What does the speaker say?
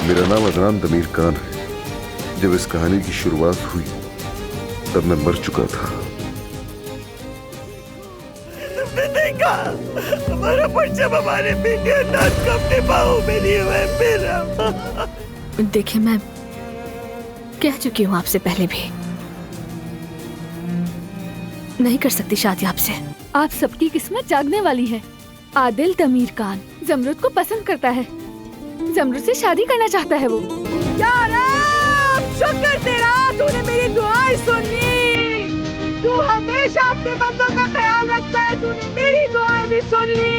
मेरा नाम अदनान दमीर खान है। जब इस कहानी की शुरुआत हुई तब मैं मर चुका था। तुमने देखा हमारा परचम हमारे बेटे अनाथ को अपने बाहों में लिए हुए मेरा। देखिए, मैं कह चुकी हूँ आपसे पहले भी, नहीं कर सकती शादी आपसे। आप सबकी किस्मत जागने वाली है। आदिल दमीर खान जमरुद को पसंद करता है, जमरुद से शादी करना चाहता है वो। यार शुक्र तेरा, तूने मेरी दुआएं सुन ली। तू हमेशा अपने बंदों का ख्याल रखता है, तूने मेरी दुआएं भी सुन ली।